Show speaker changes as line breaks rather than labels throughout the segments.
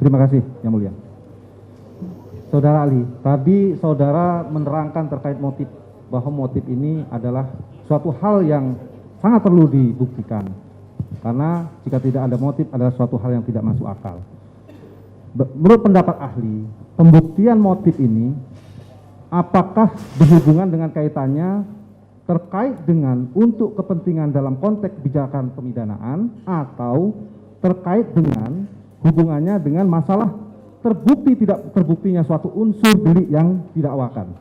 Terima kasih, Yang Mulia. Saudara Ali, tadi saudara menerangkan terkait motif, bahwa motif ini adalah suatu hal yang sangat perlu dibuktikan. Karena jika tidak ada motif adalah suatu hal yang tidak masuk akal. Menurut pendapat ahli, pembuktian motif ini apakah berhubungan dengan kaitannya terkait dengan untuk kepentingan dalam konteks kebijakan pemidanaan atau terkait dengan hubungannya dengan masalah terbukti tidak terbuktinya suatu unsur delik yang didakwakan?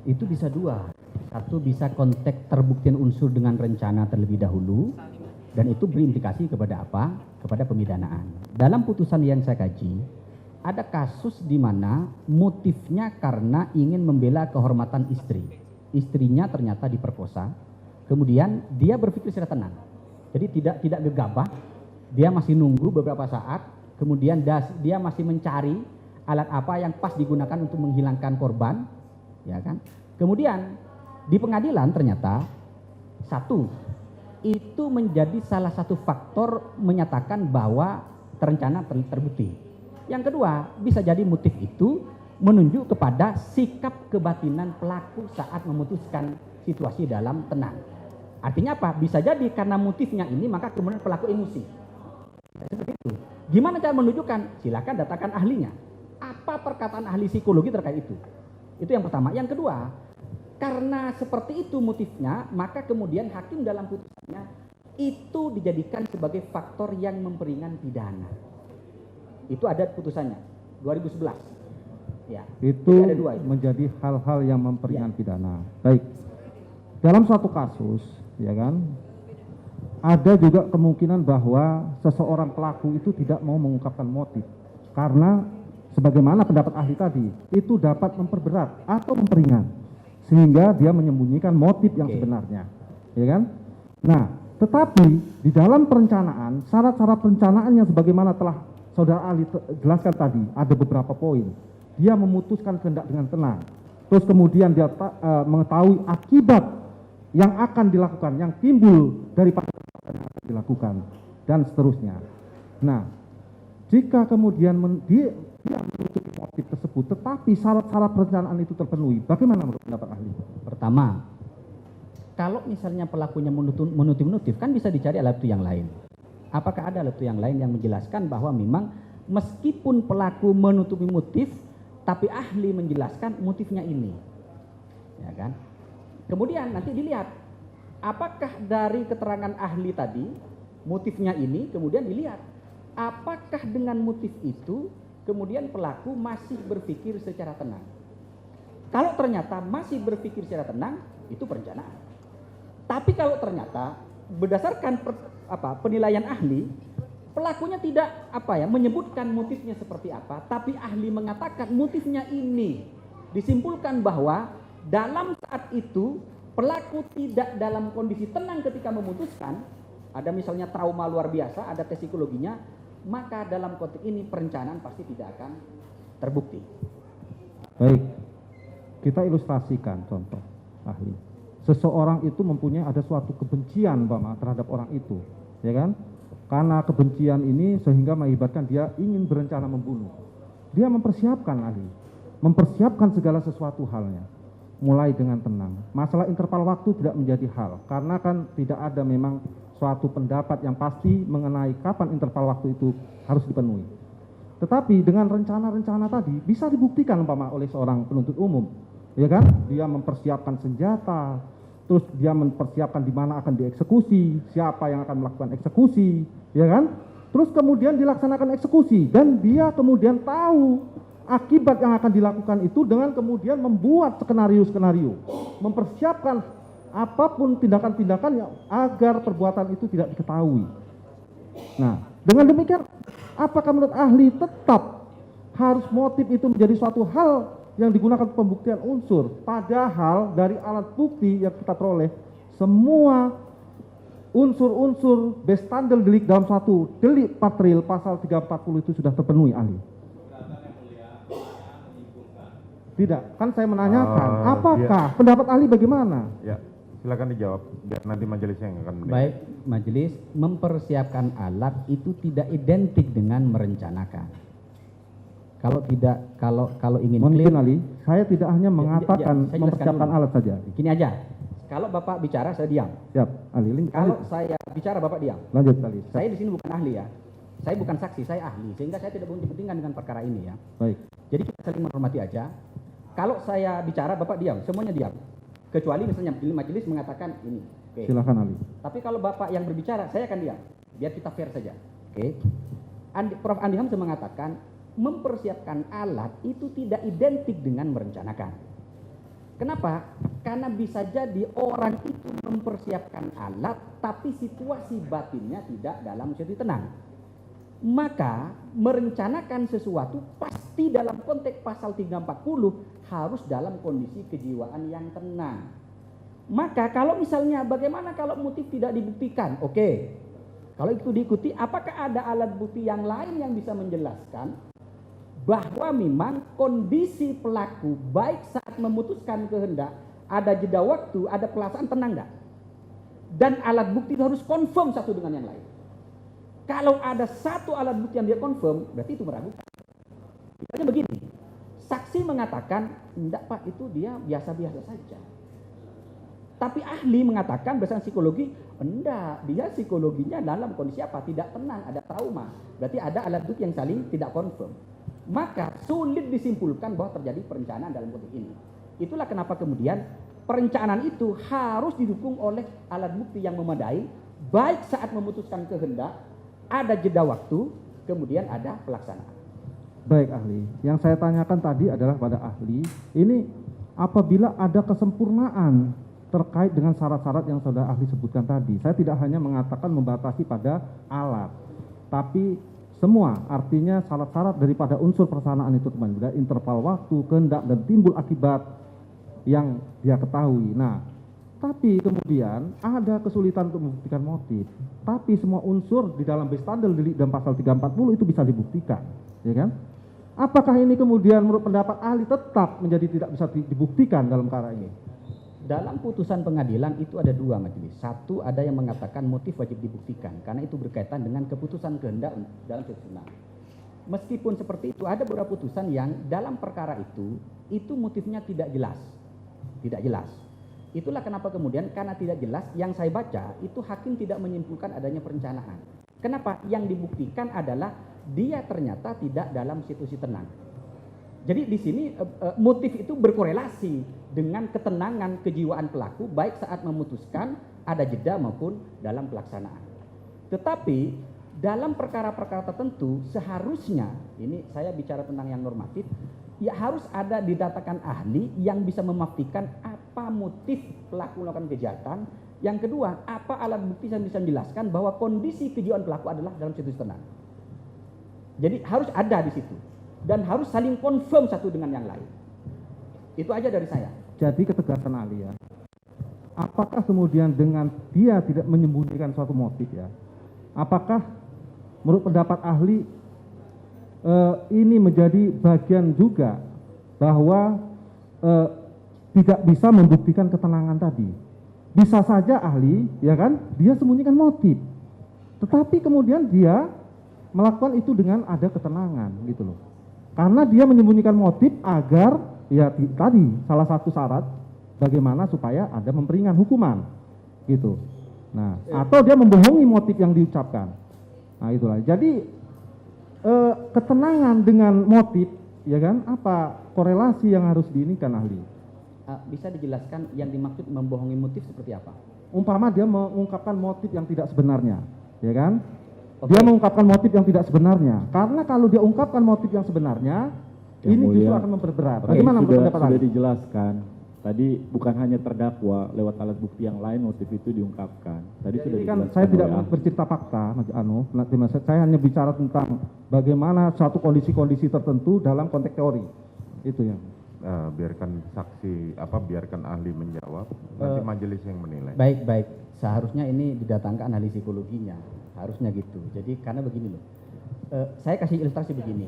Itu bisa dua. Satu, bisa konteks terbuktian unsur dengan rencana terlebih dahulu, dan itu berimplikasi kepada apa? Kepada pemidanaan. Dalam putusan yang saya kaji, ada kasus di mana motifnya karena ingin membela kehormatan istri. Istrinya ternyata diperkosa, kemudian dia berpikir secara tenang. Jadi tidak gegabah, dia masih nunggu beberapa saat, kemudian dia masih mencari alat apa yang pas digunakan untuk menghilangkan korban, ya kan? Kemudian di pengadilan ternyata satu, itu menjadi salah satu faktor menyatakan bahwa terencana terbukti. Yang kedua, bisa jadi motif itu menunjuk kepada sikap kebatinan pelaku saat memutuskan situasi dalam tenang. Artinya apa? Bisa jadi karena motifnya ini maka kemudian pelaku emosi. Seperti itu. Gimana cara menunjukkan? Silakan datangkan ahlinya. Apa perkataan ahli psikologi terkait itu? Itu yang pertama. Yang kedua, karena seperti itu motifnya, maka kemudian hakim dalam putusannya itu dijadikan sebagai faktor yang memperingan pidana. Itu ada putusannya 2011. Ya.
Itu
ada dua itu.
Menjadi hal-hal yang memperingan pidana. Baik. Dalam suatu kasus, ya kan, ada juga kemungkinan bahwa seseorang pelaku itu tidak mau mengungkapkan motif karena sebagaimana pendapat ahli tadi, itu dapat memperberat atau memperingan sehingga dia menyembunyikan motif yang sebenarnya, ya kan? Nah, tetapi di dalam perencanaan, syarat-syarat perencanaannya sebagaimana telah saudara ahli jelaskan tadi, ada beberapa poin. Dia memutuskan kehendak dengan tenang, terus kemudian dia mengetahui akibat yang akan dilakukan, yang timbul dari yang akan dilakukan, dan seterusnya. Nah, jika kemudian dia menutupi motif tersebut, tetapi syarat-syarat perencanaan itu terpenuhi, bagaimana menurut pendapat ahli?
Pertama, kalau misalnya pelakunya menutupi motif, kan bisa dicari alat bukti yang lain. Apakah ada alat bukti yang lain yang menjelaskan bahwa memang meskipun pelaku menutupi motif, tapi ahli menjelaskan motifnya ini, ya kan? Kemudian nanti dilihat apakah dari keterangan ahli tadi motifnya ini, kemudian dilihat apakah dengan motif itu kemudian pelaku masih berpikir secara tenang. Kalau ternyata masih berpikir secara tenang, itu perencanaan. Tapi kalau ternyata berdasarkan penilaian ahli, pelakunya tidak menyebutkan motifnya seperti apa, tapi ahli mengatakan motifnya ini, disimpulkan bahwa dalam saat itu pelaku tidak dalam kondisi tenang ketika memutuskan, ada misalnya trauma luar biasa, ada tes psikologinya, maka dalam konteks ini perencanaan pasti tidak akan terbukti.
Baik, kita ilustrasikan contoh ahli. Seseorang itu mempunyai ada suatu kebencian terhadap orang itu, ya kan? Karena kebencian ini sehingga mengakibatkan dia ingin berencana membunuh. Dia mempersiapkan ahli, mempersiapkan segala sesuatu halnya, mulai dengan tenang. Masalah interval waktu tidak menjadi hal, karena kan tidak ada memang suatu pendapat yang pasti mengenai kapan interval waktu itu harus dipenuhi. Tetapi dengan rencana-rencana tadi bisa dibuktikan oleh seorang penuntut umum, ya kan? Dia mempersiapkan senjata, terus dia mempersiapkan di mana akan dieksekusi, siapa yang akan melakukan eksekusi, ya kan? Terus kemudian dilaksanakan eksekusi dan dia kemudian tahu akibat yang akan dilakukan itu dengan kemudian membuat skenario-skenario, mempersiapkan apapun tindakan-tindakan yang agar perbuatan itu tidak diketahui. Nah, dengan demikian apakah menurut ahli tetap harus motif itu menjadi suatu hal yang digunakan pembuktian unsur, padahal dari alat bukti yang kita peroleh semua unsur-unsur bestandel delik dalam suatu delik patril pasal 340 itu sudah terpenuhi ahli? Tidak, kan saya menanyakan apakah pendapat ahli bagaimana?
Ya, Silakan dijawab, biar nanti majelis yang akan menilai.
Baik, majelis, mempersiapkan alat itu tidak identik dengan merencanakan. Kalau tidak, kalau ingin
Mohon
clear,
izin Ali, saya tidak hanya mengatakan
saya jelaskan
mempersiapkan
dulu.
alat saja.
Gini aja, kalau Bapak bicara saya diam.
Siap, Ali.
Kalau saya bicara Bapak diam.
Lanjut Ali.
Saya di sini bukan ahli ya. Saya bukan saksi, saya ahli. Sehingga saya tidak punya kepentingan dengan perkara ini ya.
Baik.
Jadi kita saling menghormati aja. Kalau saya bicara Bapak diam, semuanya diam. Kecuali misalnya majelis mengatakan ini. Oke.
Silakan Ali.
Tapi kalau Bapak yang berbicara, saya akan diam. Biar kita fair saja. Oke. Prof. Andi Hamzah mengatakan mempersiapkan alat itu tidak identik dengan merencanakan. Kenapa? Karena bisa jadi orang itu mempersiapkan alat, tapi situasi batinnya tidak dalam situasi tenang. Maka merencanakan sesuatu pasti dalam konteks pasal 340 harus dalam kondisi kejiwaan yang tenang. Maka kalau misalnya bagaimana kalau motif tidak dibuktikan? Oke. Kalau itu diikuti, apakah ada alat bukti yang lain yang bisa menjelaskan bahwa memang kondisi pelaku baik saat memutuskan kehendak, ada jeda waktu, ada pelaksanaan, tenang enggak? Dan alat bukti itu harus confirm satu dengan yang lain. Kalau ada satu alat bukti yang dia confirm, berarti itu meragukan. Misalnya begini, saksi mengatakan, enggak Pak, itu dia biasa-biasa saja. Tapi ahli mengatakan berdasarkan psikologi, enggak, dia psikologinya dalam kondisi apa? Tidak tenang, ada trauma. Berarti ada alat bukti yang saling tidak confirm. Maka sulit disimpulkan bahwa terjadi perencanaan dalam konteks ini. Itulah kenapa kemudian perencanaan itu harus didukung oleh alat bukti yang memadai, baik saat memutuskan kehendak, ada jeda waktu, kemudian ada pelaksanaan.
Baik ahli, yang saya tanyakan tadi adalah pada ahli, ini apabila ada kesempurnaan terkait dengan syarat-syarat yang saudara ahli sebutkan tadi, saya tidak hanya mengatakan membatasi pada alat, tapi semua, artinya syarat-syarat daripada unsur persanaan itu teman-teman, interval waktu, kehendak, dan timbul akibat yang dia ketahui. Nah, tapi kemudian ada kesulitan untuk membuktikan motif. Tapi semua unsur di dalam bestandel delik dan pasal 340 itu bisa dibuktikan, ya kan? Apakah ini kemudian menurut pendapat ahli tetap menjadi tidak bisa dibuktikan dalam perkara ini?
Dalam putusan pengadilan itu ada dua majelis. Satu, ada yang mengatakan motif wajib dibuktikan karena itu berkaitan dengan keputusan kehendak dalam susunan. Meskipun seperti itu, ada beberapa putusan yang dalam perkara itu motifnya tidak jelas. Tidak jelas. Itulah kenapa kemudian karena tidak jelas, yang saya baca itu hakim tidak menyimpulkan adanya perencanaan. Kenapa? Yang dibuktikan adalah dia ternyata tidak dalam situasi tenang. Jadi di sini motif itu berkorelasi dengan ketenangan kejiwaan pelaku baik saat memutuskan, ada jeda maupun dalam pelaksanaan. Tetapi dalam perkara-perkara tertentu seharusnya, ini saya bicara tentang yang normatif, ya harus ada didatakan ahli yang bisa memastikan apa motif pelaku melakukan kejahatan. Yang kedua, apa alat bukti yang bisa menjelaskan bahwa kondisi kejiwaan pelaku adalah dalam situasi tenang. Jadi harus ada di situ. Dan harus saling confirm satu dengan yang lain. Itu aja dari saya.
Jadi ketegasan ahli ya. Apakah kemudian dengan dia tidak menyembunyikan suatu motif ya? Apakah menurut pendapat ahli ini menjadi bagian juga bahwa tidak bisa membuktikan ketenangan tadi? Bisa saja ahli, ya kan? Dia sembunyikan motif. Tetapi kemudian dia melakukan itu dengan ada ketenangan gitu loh. Karena dia menyembunyikan motif agar ya tadi salah satu syarat bagaimana supaya ada memperingan hukuman gitu. Nah, atau dia membohongi motif yang diucapkan. Nah, itulah. Jadi ketenangan dengan motif ya kan, apa korelasi yang harus diinikan ahli?
Bisa dijelaskan yang dimaksud membohongi motif seperti apa?
Umpama dia mengungkapkan motif yang tidak sebenarnya, ya kan? Dia mengungkapkan motif yang tidak sebenarnya. Karena kalau dia ungkapkan motif yang sebenarnya,
yang
ini justru
mulia,
akan memperberat. Bagaimana menurut pendapat
sudah
ahli?
dijelaskan. Tadi bukan hanya terdakwa, lewat alat bukti yang lain motif itu diungkapkan. Tadi
Ya,
sudah
ini kan
dijelaskan.
saya tidak
oleh
bercerita fakta, Mas saya hanya bicara tentang bagaimana suatu kondisi-kondisi tertentu dalam konteks teori. Itu yang.
Biarkan saksi biarkan ahli menjawab, nanti majelis yang menilai.
Baik. Seharusnya ini didatangkan ahli psikologinya. Harusnya gitu. Jadi karena begini loh. Saya kasih ilustrasi begini.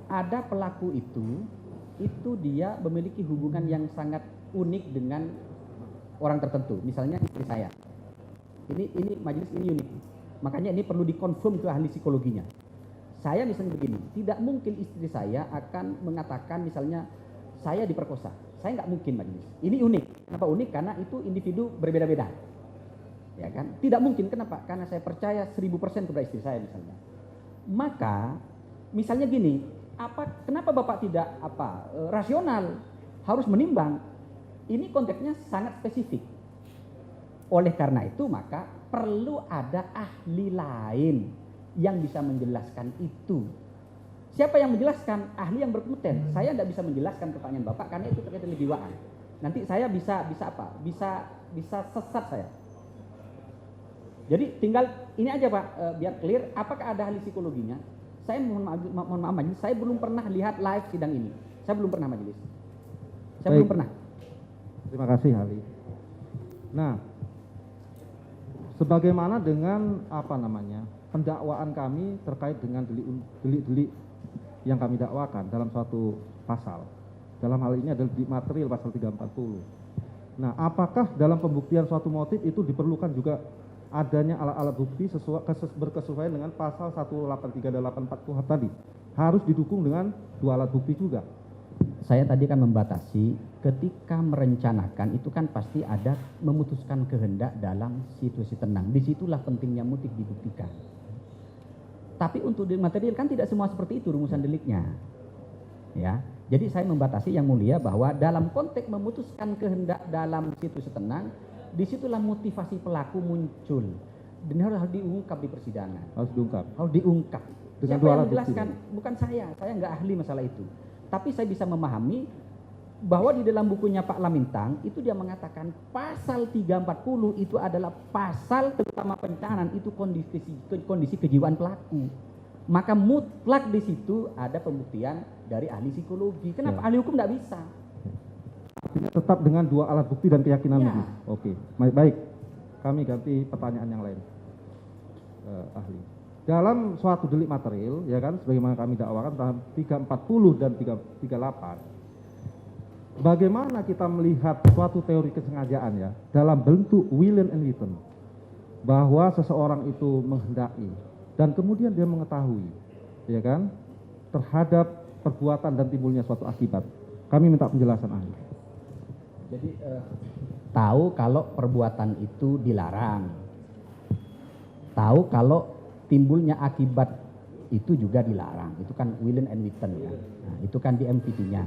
Ada pelaku itu dia memiliki hubungan yang sangat unik dengan orang tertentu, misalnya istri saya. Ini majelis ini unik, makanya ini perlu dikonfirm ke ahli psikologinya. Saya misalnya begini, tidak mungkin istri saya akan mengatakan misalnya saya diperkosa. Saya nggak mungkin majelis. Ini unik. Kenapa unik? Karena itu individu berbeda-beda. Ya kan? Tidak mungkin. Kenapa? Karena saya percaya 1000% kepada istri saya misalnya. Maka misalnya gini, kenapa Bapak tidak rasional, harus menimbang? Ini konteksnya sangat spesifik. Oleh karena itu maka perlu ada ahli lain yang bisa menjelaskan itu. Siapa yang menjelaskan? Ahli yang berkompeten. Saya tidak bisa menjelaskan pertanyaan Bapak karena itu terkait dengan jiwaan. Nanti saya bisa sesat saya. Jadi tinggal ini aja Pak, biar clear. Apakah ada ahli psikologinya? Saya mohon maaf majelis, saya belum pernah lihat live sidang ini. Saya belum pernah majelis. Saya belum pernah.
Terima kasih ahli. Nah, sebagaimana dengan pendakwaan kami terkait dengan delik-delik yang kami dakwakan dalam suatu pasal. Dalam hal ini adalah delik material pasal 340. Nah, apakah dalam pembuktian suatu motif itu diperlukan juga adanya alat-alat bukti berkesesuaian dengan pasal 183 dan 84 KUHP tadi? Harus didukung dengan 2 alat bukti juga.
Saya tadi kan membatasi ketika merencanakan itu kan pasti ada memutuskan kehendak dalam situasi tenang. Disitulah pentingnya motif dibuktikan. Tapi untuk delik material kan tidak semua seperti itu rumusan deliknya. Ya. Jadi saya membatasi yang mulia bahwa dalam konteks memutuskan kehendak dalam situasi tenang, disitulah motivasi pelaku muncul. Dan harus diungkap di persidangan.
Harus diungkap.
Harus diungkap.
Dengan
Siapa
2
yang
alat bukti.
menjelaskan? Bukan saya nggak ahli masalah itu. Tapi saya bisa memahami bahwa di dalam bukunya Pak Lamintang itu dia mengatakan pasal 340 itu adalah pasal terutama perencanaan itu kondisi kejiwaan pelaku. Maka mutlak di situ ada pembuktian dari ahli psikologi. Kenapa ahli hukum tidak bisa?
Tetap dengan 2 alat bukti dan keyakinan
Ya.
lebih. Oke, baik. Kami ganti pertanyaan yang lain. Ahli. Dalam suatu delik material, ya kan, sebagaimana kami dakwakan dalam 340 dan 338. Bagaimana kita melihat suatu teori kesengajaan ya dalam bentuk willen and witten, bahwa seseorang itu menghendaki dan kemudian dia mengetahui, ya kan, terhadap perbuatan dan timbulnya suatu akibat. Kami minta penjelasan ahli.
Jadi tahu kalau perbuatan itu dilarang, tahu kalau timbulnya akibat itu juga dilarang. Itu kan willen and witten ya. Nah, itu kan di MPT-nya.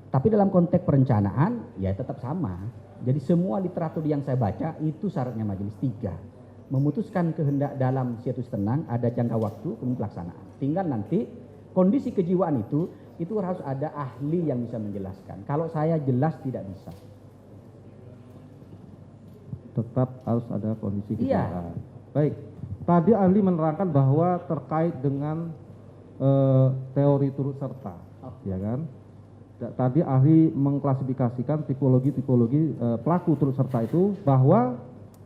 Tapi dalam konteks perencanaan ya tetap sama. Jadi semua literatur yang saya baca itu syaratnya majelis 3. Memutuskan kehendak dalam situs tenang, ada jangka waktu, kemudian pelaksanaan. Tinggal nanti kondisi kejiwaan itu harus ada ahli yang bisa menjelaskan. Kalau saya jelas tidak bisa.
Tetap harus ada kondisi
Iya.
kejiwaan. Baik. Tadi ahli menerangkan bahwa terkait dengan teori turut serta, ya kan? Tadi ahli mengklasifikasikan tipologi pelaku turut serta itu bahwa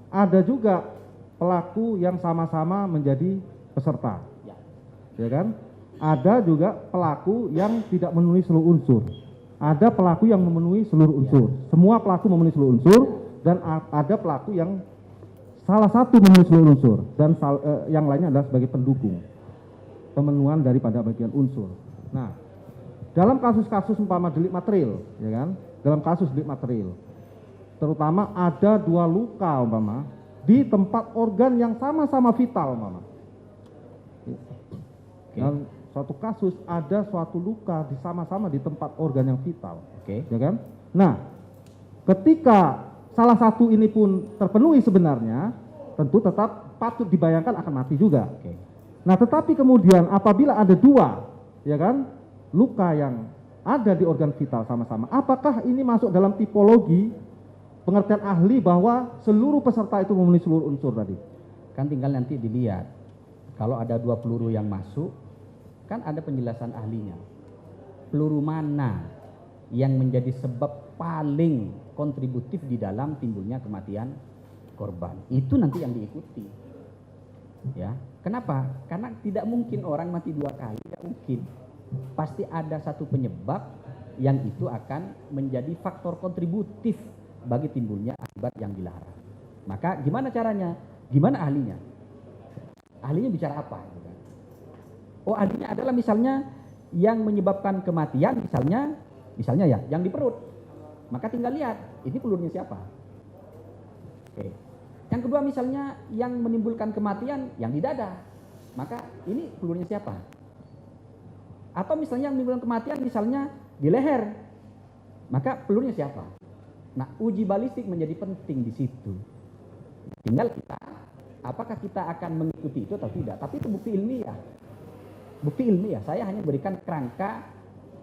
ada juga pelaku yang sama-sama menjadi peserta, ya kan? Ada juga pelaku yang tidak memenuhi seluruh unsur. Ada pelaku yang memenuhi seluruh unsur. Semua pelaku memenuhi seluruh unsur dan ada pelaku yang salah satu memenuhi seluruh unsur dan yang lainnya adalah sebagai pendukung pemenuhan daripada bagian unsur. Nah, dalam kasus-kasus umpama delik material, ya kan? Dalam kasus delik material, terutama ada 2 luka umpama di tempat organ yang sama-sama vital umpama. Dan suatu kasus ada suatu luka sama-sama di tempat organ yang vital, ya kan? Nah, ketika salah satu ini pun terpenuhi sebenarnya, tentu tetap patut dibayangkan akan mati juga. Nah, tetapi kemudian apabila ada 2, ya kan, luka yang ada di organ vital sama-sama, apakah ini masuk dalam tipologi pengertian ahli bahwa seluruh peserta itu memenuhi seluruh unsur tadi?
Kan tinggal nanti dilihat. Kalau ada 2 peluru yang masuk, kan ada penjelasan ahlinya. Peluru mana yang menjadi sebab paling kontributif di dalam timbulnya kematian korban? Itu nanti yang diikuti. Ya, kenapa? Karena tidak mungkin orang mati 2 kali, tidak mungkin. Pasti ada satu penyebab yang itu akan menjadi faktor kontributif bagi timbulnya akibat yang dilarang. Maka gimana caranya? Gimana ahlinya? Ahlinya bicara apa? Oh, ahlinya adalah misalnya yang menyebabkan kematian, misalnya ya, yang di perut. Maka tinggal lihat, ini pelurnya siapa? Oke. Yang kedua misalnya yang menimbulkan kematian, yang di dada. Maka ini pelurnya siapa? Atau misalnya yang menimbulkan kematian, misalnya di leher. Maka pelurnya siapa? Nah, uji balistik menjadi penting di situ. Tinggal kita, apakah kita akan mengikuti itu atau tidak. Tapi itu bukti ilmiah. Bukti ilmiah, saya hanya berikan kerangka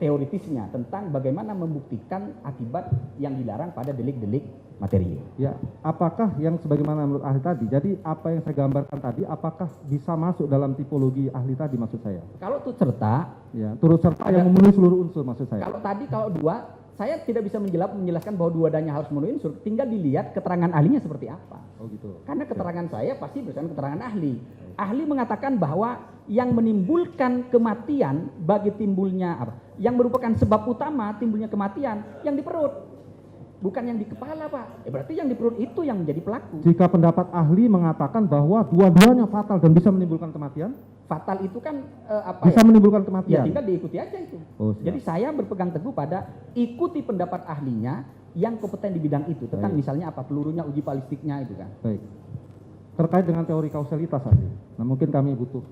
teoritisnya tentang bagaimana membuktikan akibat yang dilarang pada delik-delik materi.
Ya, apakah yang sebagaimana menurut ahli tadi, jadi apa yang saya gambarkan tadi, apakah bisa masuk dalam tipologi ahli tadi maksud saya?
Kalau turut serta,
Ya, turut serta yang memenuhi seluruh unsur maksud saya.
kalau dua, saya tidak bisa menjelaskan bahwa dua-duanya harus memenuhi unsur, tinggal dilihat keterangan ahlinya seperti apa.
Oh gitu.
Karena keterangan saya pasti berdasarkan keterangan ahli. Ahli mengatakan bahwa yang menimbulkan kematian bagi timbulnya apa? Yang merupakan sebab utama timbulnya kematian yang di perut. Bukan yang di kepala, Pak. Berarti yang di perut itu yang menjadi pelaku.
Jika pendapat ahli mengatakan bahwa dua-duanya fatal dan bisa menimbulkan kematian,
Fatal itu kan
bisa menimbulkan
Ya
kematian.
tinggal diikuti aja itu.
Oh, siap.
Jadi saya berpegang teguh pada ikuti pendapat ahlinya yang kompeten di bidang itu. Tentang
Baik.
misalnya apa pelurunya, uji balistiknya itu kan.
Baik. Terkait dengan teori kausalitas ahli. Nah, mungkin kami butuh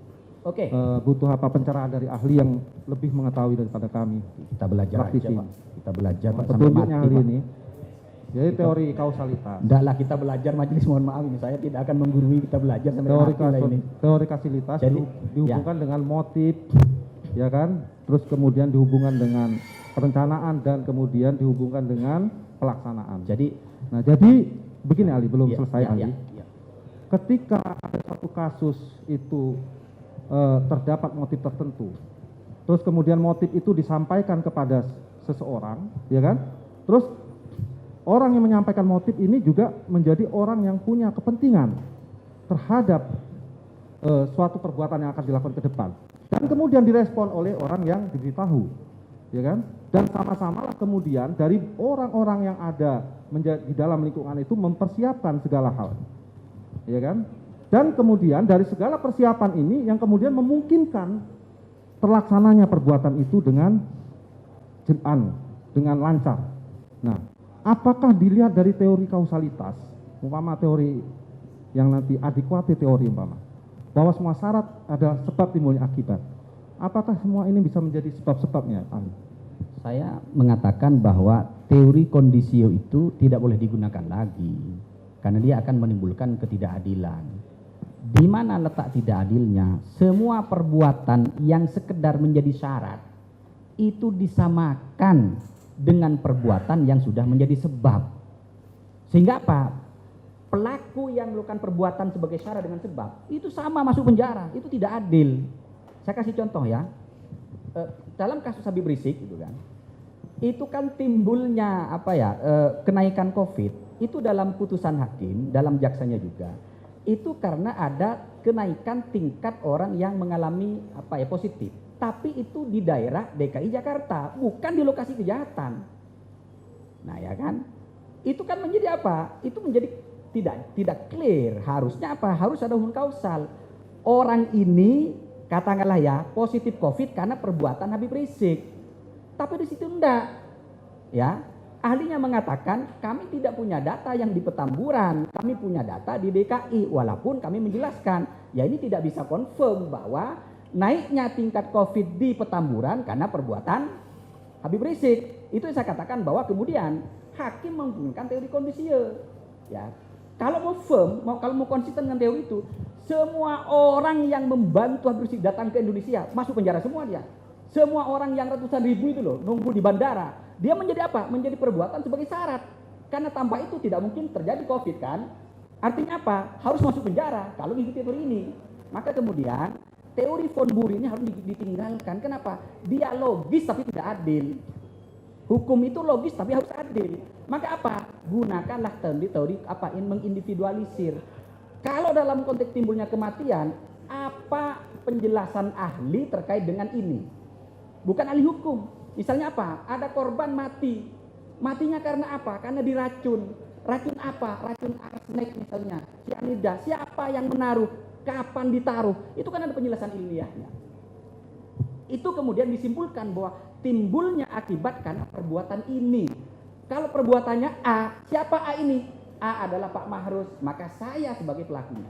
Oke.
butuh apa pencerahan dari ahli yang lebih mengetahui daripada kami.
Kita belajar
praktisi.
aja, Pak. Kita belajar Pak, sampai
Petunjuknya
mati,
ahli
Pak.
ini. Jadi teori kausalitas.
Tidaklah kita belajar, majelis mohon maaf ini saya tidak akan menggurui, kita belajar sampai mati lah ini.
Teori kausalitas
Jadi,
dihubungkan dengan motif, ya kan? Terus kemudian dihubungkan dengan perencanaan dan kemudian dihubungkan dengan pelaksanaan.
Jadi
Jadi begini ahli, belum
ya,
selesai
ya,
ahli.
ya.
Ketika ada satu kasus itu terdapat motif tertentu, terus kemudian motif itu disampaikan kepada seseorang, ya kan? Terus orang yang menyampaikan motif ini juga menjadi orang yang punya kepentingan terhadap suatu perbuatan yang akan dilakukan ke depan. Dan kemudian direspon oleh orang yang diberitahu, ya kan? Dan sama-sama lah kemudian dari orang-orang yang ada di dalam lingkungan itu mempersiapkan segala hal, ya kan? Dan kemudian dari segala persiapan ini yang kemudian memungkinkan terlaksananya perbuatan itu dengan lancar. Nah, apakah dilihat dari teori kausalitas, umpama teori yang nanti adekuati teori umpama, bahwa semua syarat adalah sebab timbulnya akibat. Apakah semua ini bisa menjadi sebab-sebabnya, ahli?
Saya mengatakan bahwa teori kondisio itu tidak boleh digunakan lagi karena dia akan menimbulkan ketidakadilan. Di mana letak tidak adilnya? Semua perbuatan yang sekedar menjadi syarat itu disamakan dengan perbuatan yang sudah menjadi sebab. Sehingga apa? Pelaku yang melakukan perbuatan sebagai syarat dengan sebab itu sama masuk penjara. Itu tidak adil. Saya kasih contoh ya. Dalam kasus Habib Rizik itu kan, itu kan timbulnya kenaikan COVID itu dalam putusan hakim, dalam jaksanya juga. Itu karena ada kenaikan tingkat orang yang mengalami positif. Tapi itu di daerah DKI Jakarta, bukan di lokasi kejahatan. Nah ya kan, itu kan menjadi apa? Itu menjadi tidak clear. Harusnya apa? Harus ada hubungan kausal. Orang ini katakanlah ya positif COVID karena perbuatan Habib Rizik. Tapi di situ enggak. Ya, ahlinya mengatakan kami tidak punya data yang di Petamburan, kami punya data di DKI. Walaupun kami menjelaskan, ya ini tidak bisa confirm bahwa naiknya tingkat COVID di Petamburan karena perbuatan Habib Rizik. Itu yang saya katakan bahwa kemudian hakim menggunakan teori kondisio. Ya, kalau mau firm, kalau mau konsisten dengan teori itu, semua orang yang membantu Habib Rizik datang ke Indonesia masuk penjara semua dia. Semua orang yang ratusan ribu itu loh nunggu di bandara, dia menjadi apa? Menjadi perbuatan sebagai syarat. Karena tanpa itu tidak mungkin terjadi COVID kan? Artinya apa? Harus masuk penjara kalau mengikuti teori ini. Maka kemudian teori von Bury ini harus ditinggalkan. Kenapa? Dia logis tapi tidak adil. Hukum itu logis tapi harus adil. Maka apa? Gunakanlah teori mengindividualisir. Kalau dalam konteks timbulnya kematian, apa penjelasan ahli terkait dengan ini? Bukan ahli hukum. Misalnya apa? Ada korban mati. Matinya karena apa? Karena diracun. Racun apa? Racun arsenik misalnya. Cyanida. Siapa yang menaruh? Kapan ditaruh? Itu kan ada penjelasan ilmiahnya. Itu kemudian disimpulkan bahwa timbulnya akibat karena perbuatan ini. Kalau perbuatannya A, siapa A ini? A adalah Pak Mahrus, maka saya sebagai pelakunya.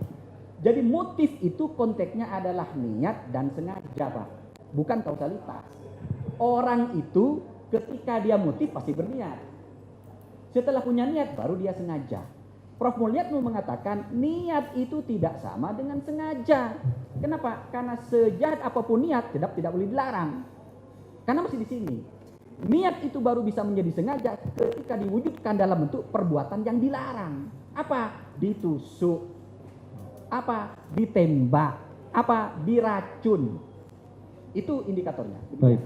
Jadi motif itu konteksnya adalah niat dan sengaja, Pak. Bukan kausalitas. Orang itu ketika dia motif pasti berniat. Setelah punya niat baru dia sengaja. Prof. Mulyatno mengatakan niat itu tidak sama dengan sengaja. Kenapa? Karena sejahat apapun niat tidak boleh dilarang. Karena masih di sini. Niat itu baru bisa menjadi sengaja ketika diwujudkan dalam bentuk perbuatan yang dilarang. Apa? Ditusuk. Apa? Ditembak. Apa? Diracun. Itu indikatornya.
Baik.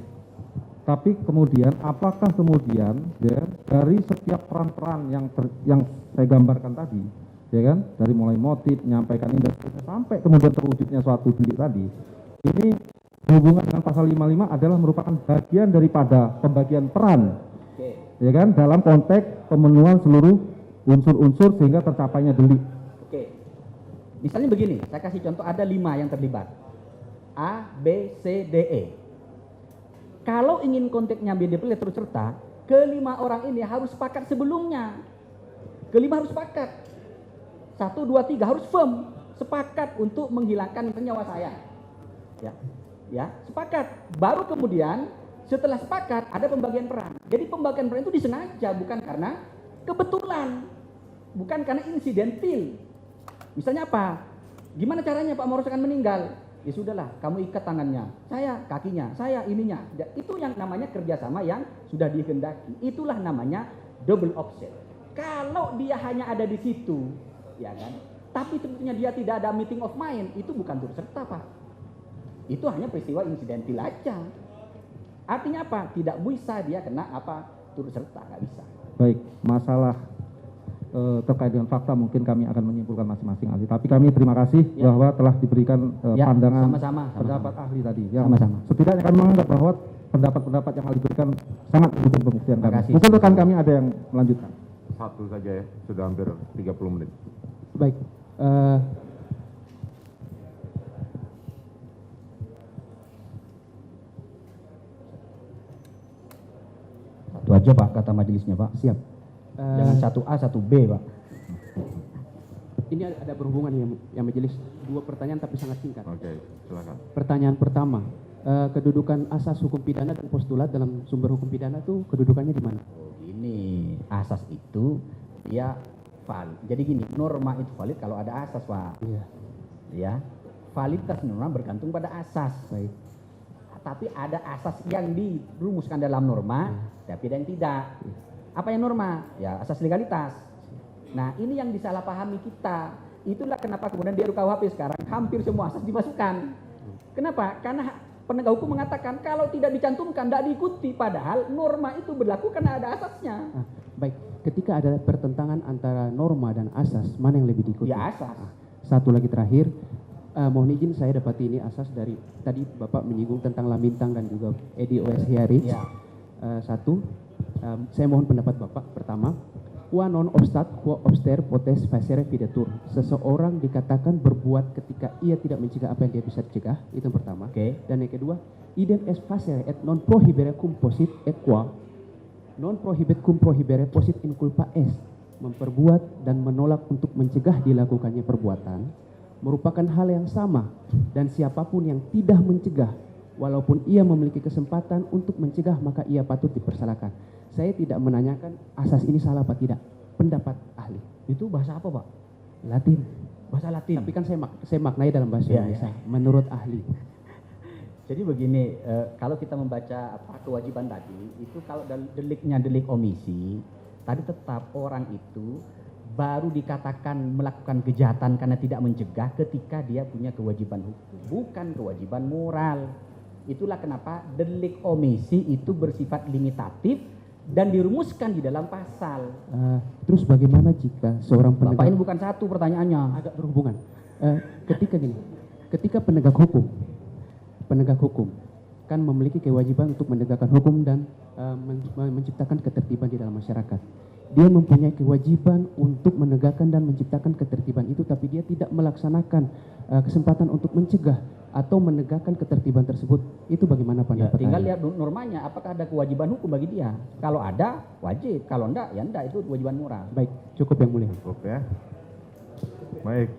Tapi kemudian apakah kemudian ya, dari setiap peran-peran yang saya gambarkan tadi, ya kan, dari mulai motif, menyampaikan ini sampai kemudian terwujudnya suatu delik tadi, ini berhubungan dengan pasal 55 adalah merupakan bagian daripada pembagian peran, ya kan, dalam konteks pemenuhan seluruh unsur-unsur sehingga tercapainya delik.
Oke. Misalnya begini, saya kasih contoh ada 5 yang terlibat. A, B, C, D, E. Kalau ingin konteksnya BDPL terus serta, kelima orang ini harus sepakat sebelumnya. Kelima harus sepakat. 1, 2, 3 harus firm. Sepakat untuk menghilangkan nyawa saya. Ya, sepakat. Baru kemudian setelah sepakat ada pembagian peran. Jadi pembagian peran itu disengaja, bukan karena kebetulan. Bukan karena insidentil. Misalnya apa? Gimana caranya Pak Mahrus akan meninggal? Ya sudahlah, kamu ikat tangannya, saya kakinya, saya ininya. Itu yang namanya kerjasama yang sudah dikehendaki. Itulah namanya double offset. Kalau dia hanya ada di situ, ya kan, tapi sebetulnya dia tidak ada meeting of mind, itu bukan turut serta, Pak. Itu hanya peristiwa insidentil aja. Artinya apa? Tidak bisa dia kena apa turut serta, nggak bisa.
Baik, masalah terkait dengan fakta mungkin kami akan menyimpulkan masing-masing ahli. Tapi kami terima kasih bahwa telah diberikan pandangan pendapat ahli tadi. Yang setidaknya kami menganggap bahwa pendapat-pendapat yang ahli berikan sangat mendukung pembuktian kami. Mungkin rekan kami ada yang melanjutkan.
Satu saja ya, sudah hampir 30 menit.
Baik.
Satu aja Pak, kata majelisnya Pak. Siap. Jangan 1A, 1B Pak.
Ini ada berhubungan yang majelis. 2 pertanyaan tapi sangat singkat.
Oke, silakan.
Pertanyaan pertama, kedudukan asas hukum pidana dan postulat dalam sumber hukum pidana itu kedudukannya di mana?
Ini asas itu dia valid. Jadi gini, norma itu valid kalau ada asas Pak.
Iya.
Ya, validitas norma bergantung pada asas.
Baik.
Tapi ada asas yang dirumuskan dalam norma, tapi ada yang tidak. Apa yang norma? Ya asas legalitas. Nah ini yang disalahpahami kita. Itulah kenapa kemudian di RUKUHP sekarang hampir semua asas dimasukkan. Kenapa? Karena penegak hukum mengatakan kalau tidak dicantumkan tidak diikuti. Padahal norma itu berlaku karena ada asasnya.
Baik, ketika ada pertentangan antara norma dan asas, mana yang lebih diikuti?
Ya asas.
Satu lagi terakhir, mohon izin saya dapati ini asas dari tadi Bapak menyinggung tentang Lamintang dan juga EDOS Hiarich.
Ya.
Saya mohon pendapat Bapak. Pertama, qua non obstat quo obster potes facere videtur. Seseorang dikatakan berbuat ketika ia tidak mencegah apa yang dia bisa cegah. Itu yang pertama. Dan yang kedua, idem est facere et non prohibere cum posit et qua non prohibet cum prohibere posit in culpa est. Memperbuat dan menolak untuk mencegah dilakukannya perbuatan merupakan hal yang sama, dan siapapun yang tidak mencegah walaupun ia memiliki kesempatan untuk mencegah maka ia patut dipersalahkan. Saya tidak menanyakan asas ini salah apa tidak, pendapat ahli.
Itu bahasa apa Pak?
Latin.
Bahasa Latin.
Tapi kan saya maknai dalam bahasa Indonesia. Menurut ahli.
Jadi begini, kalau kita membaca kewajiban tadi, itu kalau deliknya delik omisi, tadi tetap orang itu baru dikatakan melakukan kejahatan karena tidak mencegah ketika dia punya kewajiban hukum, bukan kewajiban moral. Itulah kenapa delik omisi itu bersifat limitatif dan dirumuskan di dalam pasal.
Terus bagaimana jika seorang penegak...
Bapak ini bukan satu pertanyaannya.
Agak berhubungan. Ketika penegak hukum kan memiliki kewajiban untuk menegakkan hukum dan menciptakan ketertiban di dalam masyarakat. Dia mempunyai kewajiban untuk menegakkan dan menciptakan ketertiban itu, tapi dia tidak melaksanakan kesempatan untuk mencegah atau menegakkan ketertiban tersebut. Itu bagaimana
Ya,
pendapat
tinggal
Anda?
lihat normanya, apakah ada kewajiban hukum bagi dia. Kalau ada, wajib. Kalau enggak, ya enggak, itu kewajiban moral.
Baik, cukup yang mulia.
Cukup ya. Baik.